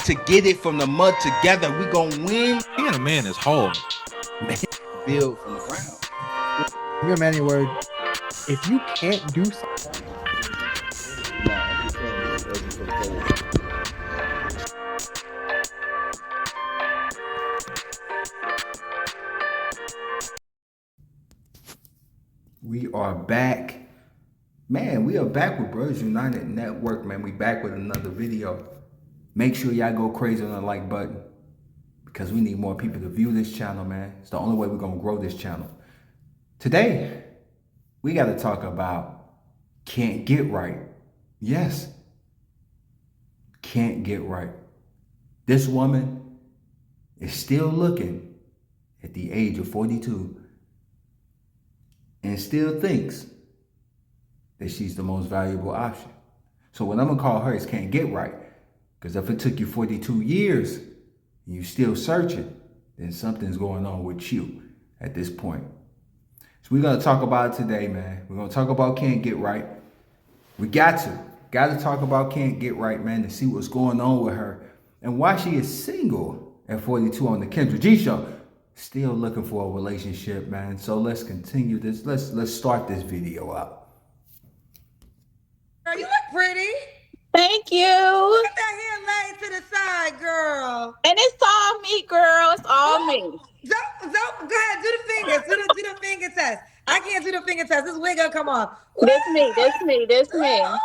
to get it from the mud together. We gonna win. Being a man is hard. Man, build from the ground. Your many word. If you can't do something, I'm just saying this as you go forward. We are back. Man, we are back with Bros United Network, man. We back with another video. Make sure y'all go crazy on the like button because we need more people to view this channel, man. It's the only way we're going to grow this channel. Today, we got to talk about can't get right. Yes, can't get right. This woman is still looking at the age of 42 and still thinks that she's the most valuable option. So what I'm gonna call her is can't get right. Because if it took you 42 years and you still searching, then something's going on with you at this point. So we're gonna talk about it today, man. We're gonna talk about can't get right. We got to talk about can't get right, man, to see what's going on with her and why she is single at 42 on the Kendra G Show. Still looking for a relationship, man. So let's continue this. Let's start this video up. Girl, you look pretty. Thank you. Look at that hair laid to the side, girl. And it's all me, girl. It's all me. Don't go ahead, do the fingers. Do the finger test. I can't do the finger test. This wig gonna come off. This me. Oh,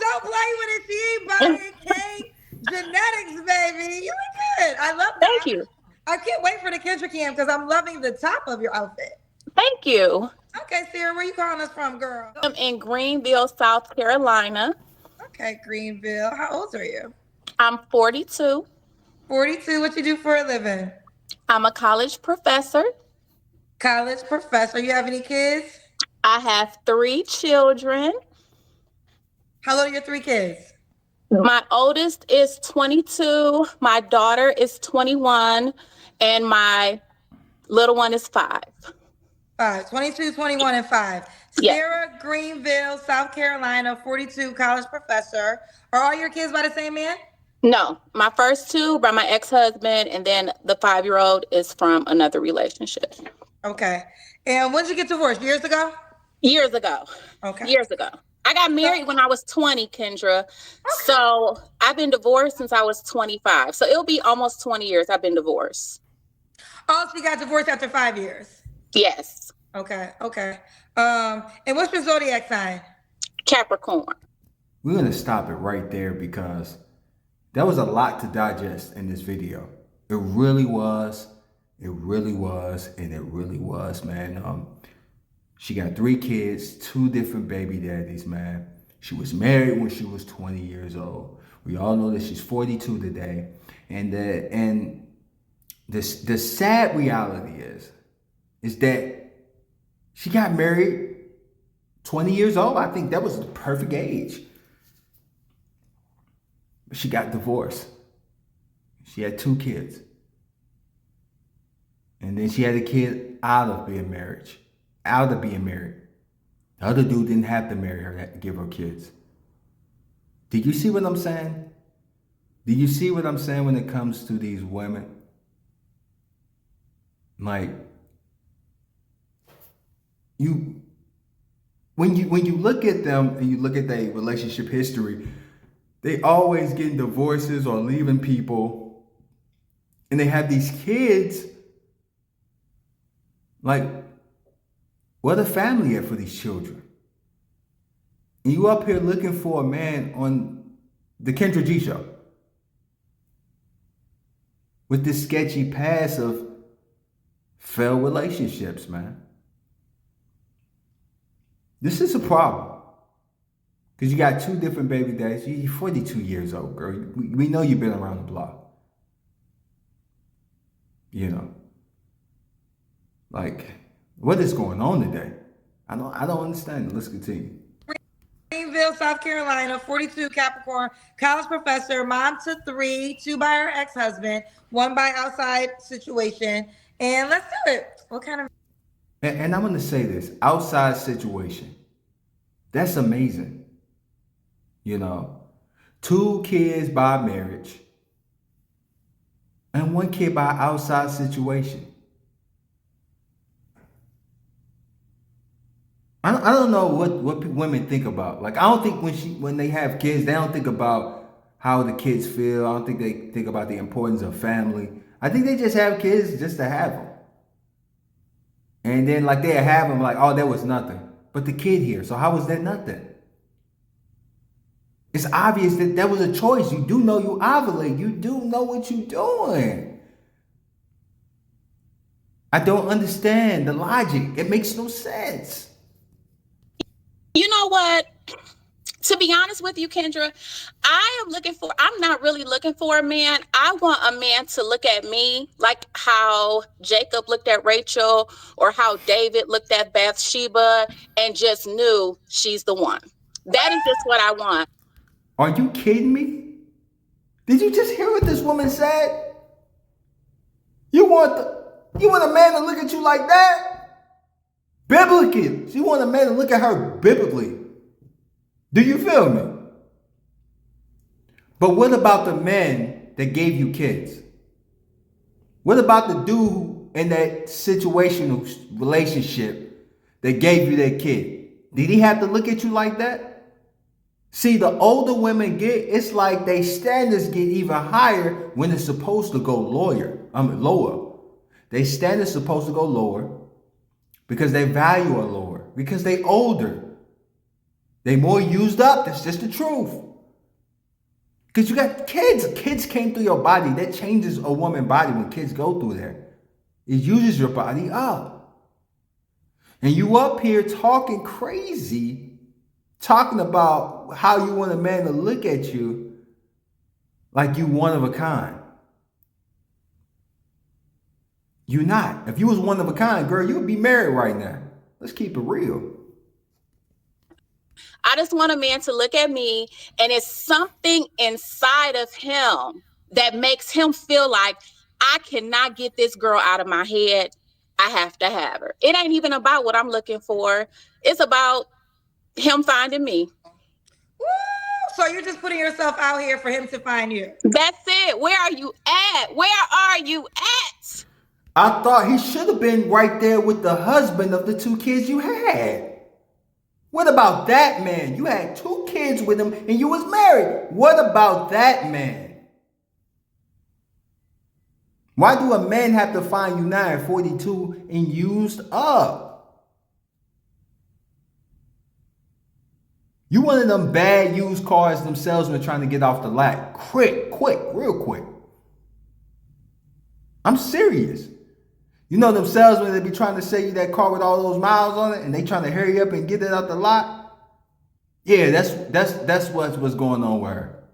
don't play with it. She ain't body and cake. Genetics, baby. You look good. I love that. Thank you. I can't wait for the Kendra cam because I'm loving the top of your outfit. Thank you. Okay, Sarah, where you calling us from, girl? I'm in Greenville, South Carolina. Okay, Greenville. How old are you? I'm 42. 42. What you do for a living? I'm a college professor. College professor. You have any kids? I have 3 children. How old are your 3 kids? My oldest is 22. My daughter is 21. And my little one is 5. 5, 22, 21, and 5. Yes. Sarah, Greenville, South Carolina, 42, college professor. Are all your kids by the same man? No, my first 2 by my ex-husband, and then the 5-year-old is from another relationship. Okay. And when did you get divorced? Years ago? Years ago. Okay. Years ago. I got married when I was 20, Kendra. Okay. So I've been divorced since I was 25. So it'll be almost 20 years I've been divorced. Oh, so you got divorced after 5 years? Yes. Okay. And what's your zodiac sign? Capricorn. We're going to stop it right there because there was a lot to digest in this video. It really was. Man. She got 3 kids, 2 different baby daddies, man. She was married when she was 20 years old. We all know that she's 42 today. And the sad reality is that she got married 20 years old. I think that was the perfect age. But she got divorced. She had 2 kids. And then she had a kid out of being married. The other dude didn't have to marry her to give her kids. Did you see what I'm saying? Did you see what I'm saying when it comes to these women? Like, when you look at them and you look at their relationship history, they always getting divorces or leaving people, and they have these kids. Like, where the family at for these children? And you up here looking for a man on the Kendra G Show with this sketchy past of failed relationships, man. This is a problem. Because you got 2 different baby daddies. You're 42 years old, girl. We know you've been around the block. You know. Like, what is going on today? I don't understand. Let's continue. Greenville, South Carolina, 42, Capricorn, college professor, mom to 3, 2 by her ex-husband, 1 by outside situation. And let's do it. What kind of... And I'm going to say this. Outside situation. That's amazing. You know, 2 kids by marriage. and one kid by an outside situation. I don't know what women think about. Like, I don't think when they have kids, they don't think about how the kids feel. I don't think they think about the importance of family. I think they just have kids just to have them. And then like they have them like, oh, that was nothing. But the kid here, so how was that nothing? It's obvious that that was a choice. You do know you ovulate. You do know what you're doing. I don't understand the logic. It makes no sense. You know what? To be honest with you, Kendra, I'm not really looking for a man. I want a man to look at me like how Jacob looked at Rachel or how David looked at Bathsheba and just knew she's the one. That is just what I want. Are you kidding me? Did you just hear what this woman said? You want a man to look at you like that? Biblically. She want a man to look at her biblically. Do you feel me? But what about the men that gave you kids? What about the dude in that situational relationship that gave you that kid? Did he have to look at you like that? See, the older women get, it's like their standards get even higher when it's supposed to go lower. Their standards supposed to go lower because their value are lower, because they older. They more used up. That's just the truth. Because you got kids. Kids came through your body. That changes a woman's body when kids go through there. It uses your body up. And you up here talking crazy, talking about how you want a man to look at you like you one of a kind. You're not. If you was one of a kind, girl, you'd be married right now. Let's keep it real. I just want a man to look at me and it's something inside of him that makes him feel like I cannot get this girl out of my head. I have to have her. It ain't even about what I'm looking for. It's about him finding me. Woo! So you're just putting yourself out here for him to find you. That's it. Where are you at? Where are you at? I thought he should have been right there with the husband of the 2 kids you had. What about that man? You had 2 kids with him and you was married. What about that man? Why do a man have to find you now at 42 and used up? You one of them bad used cars them salesmen trying to get off the lot. Quick, real quick. I'm serious. You know them salesmen that be trying to sell you that car with all those miles on it and they trying to hurry up and get it out the lot? Yeah, that's what's going on with her.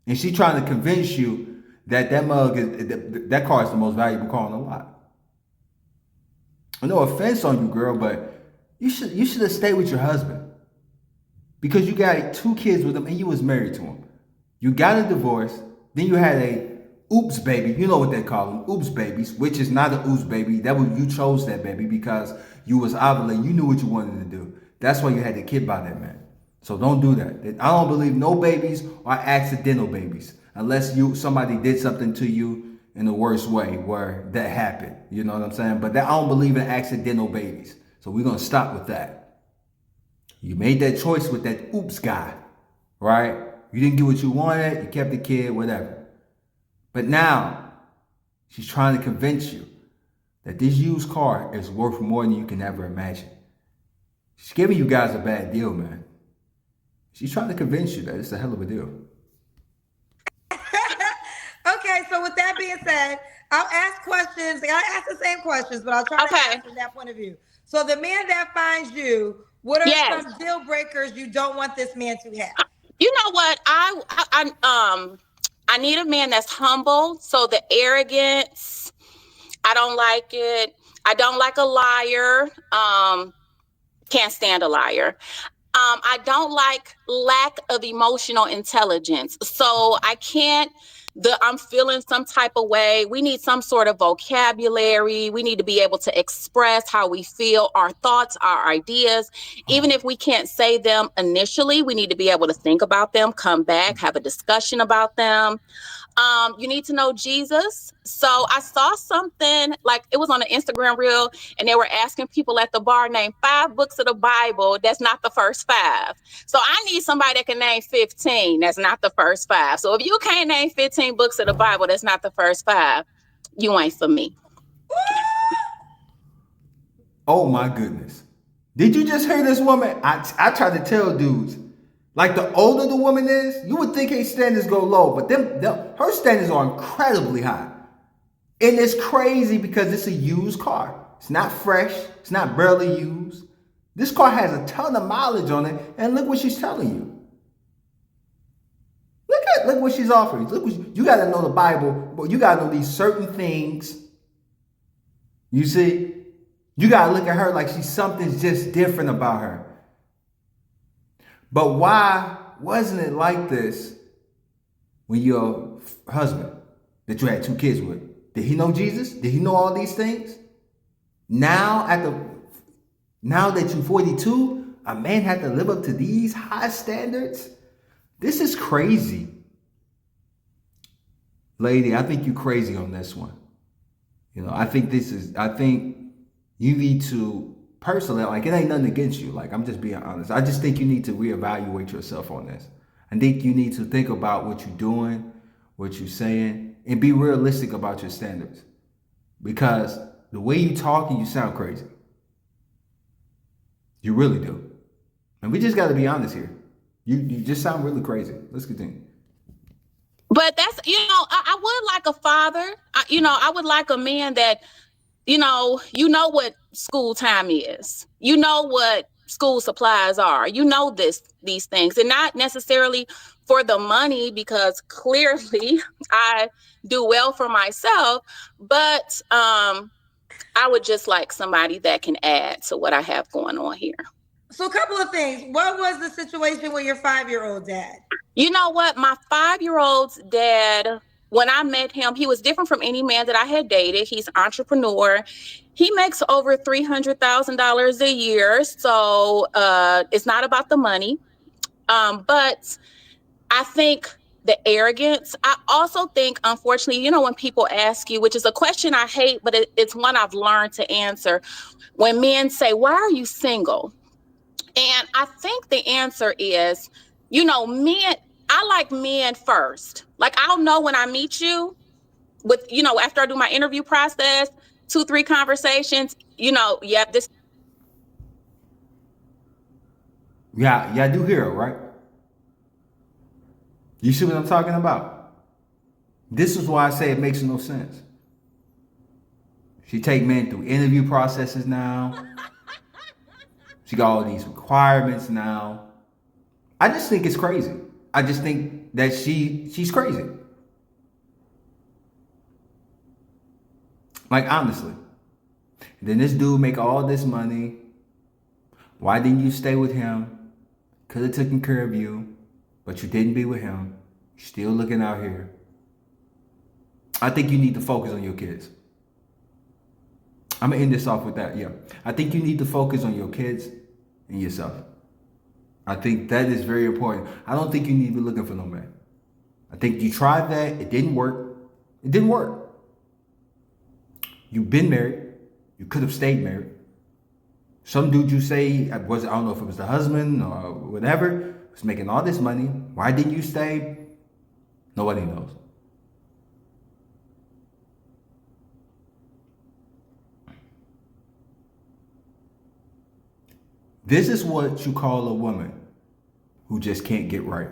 And she trying to convince you that that car is the most valuable car on the lot. No offense on you, girl, but you should have stayed with your husband. Because you got 2 kids with him and you was married to him. You got a divorce, then you had a oops baby. You know what they call them, oops babies, which is not an oops baby. You chose that baby because you was ovulating. You knew what you wanted to do. That's why you had the kid by that man. So don't do that. I don't believe no babies are accidental babies unless somebody did something to you in the worst way where that happened. You know what I'm saying? But I don't believe in accidental babies. So we're going to stop with that. You made that choice with that oops guy, right? You didn't get what you wanted. You kept the kid, whatever. But now she's trying to convince you that this used car is worth more than you can ever imagine. She's giving you guys a bad deal, man. She's trying to convince you that it's a hell of a deal. Okay, so with that being said, I'll ask questions. I ask the same questions, but I'll try to ask from that point of view. So the man that finds you, what are some deal breakers you don't want this man to have? You know what? I need a man that's humble. So the arrogance, I don't like it. I don't like a liar. Can't stand a liar. I don't like lack of emotional intelligence. So I can't I'm feeling some type of way. We need some sort of vocabulary. We need to be able to express how we feel, our thoughts, our ideas. Even if we can't say them initially, we need to be able to think about them, come back, have a discussion about them. You need to know Jesus. So I saw something, like it was on an Instagram reel, and they were asking people at the bar, name 5 books of the Bible that's not the first 5. So I need somebody that can name 15 that's not the first 5. So if you can't name 15 books of the Bible that's not the first 5, you ain't for me. Oh my goodness. Did you just hear this woman? I try to tell dudes, like the older the woman is, you would think her standards go low, but her standards are incredibly high. And it's crazy because it's a used car. It's not fresh. It's not barely used. This car has a ton of mileage on it, and look what she's telling you. Look what she's offering. You got to know the Bible, but you got to know these certain things. You see, you got to look at her like something's just different about her. But why wasn't it like this when your husband that you had 2 kids with, did he know Jesus? Did he know all these things? Now that you're 42, a man had to live up to these high standards? This is crazy. Lady, I think you're crazy on this one. I think you need to, personally, like, it ain't nothing against you. Like, I'm just being honest. I just think you need to reevaluate yourself on this. I think you need to think about what you're doing, what you're saying, and be realistic about your standards. Because the way you talk, you sound crazy. You really do. And we just got to be honest here. You just sound really crazy. Let's continue. But that's, I would like a father. I would like a man that, you know what school time is. You know what school supplies are. You know these things, and not necessarily for the money, because clearly I do well for myself. But I would just like somebody that can add to what I have going on here. So a couple of things. What was the situation with your 5-year-old dad? You know what? My 5-year-old's dad, when I met him, he was different from any man that I had dated. He's an entrepreneur. He makes over $300,000 a year. So it's not about the money. But I think the arrogance. I also think, unfortunately, when people ask you, which is a question I hate, but it's one I've learned to answer. When men say, "Why are you single?" And I think the answer is, men, I like men first. Like, I'll know when I meet you with, after I do my interview process, 2-3 conversations, this. Yeah, I do hear it, right? You see what I'm talking about? This is why I say it makes no sense. She take men through interview processes now. She got all these requirements now. I just think it's crazy. I just think that she's crazy. Like, honestly. Then this dude make all this money. Why didn't you stay with him? Could have taken care of you, but you didn't be with him. You're still looking out here. I think you need to focus on your kids. I'm going to end this off with that. Yeah. I think you need to focus on your kids and yourself. I think that is very important. I don't think you need to be looking for no man. I think you tried that. It didn't work. It didn't work. You've been married. You could have stayed married. Some dude you say, I don't know if it was the husband or whatever, was making all this money. Why didn't you stay? Nobody knows. This is what you call a woman who just can't get right.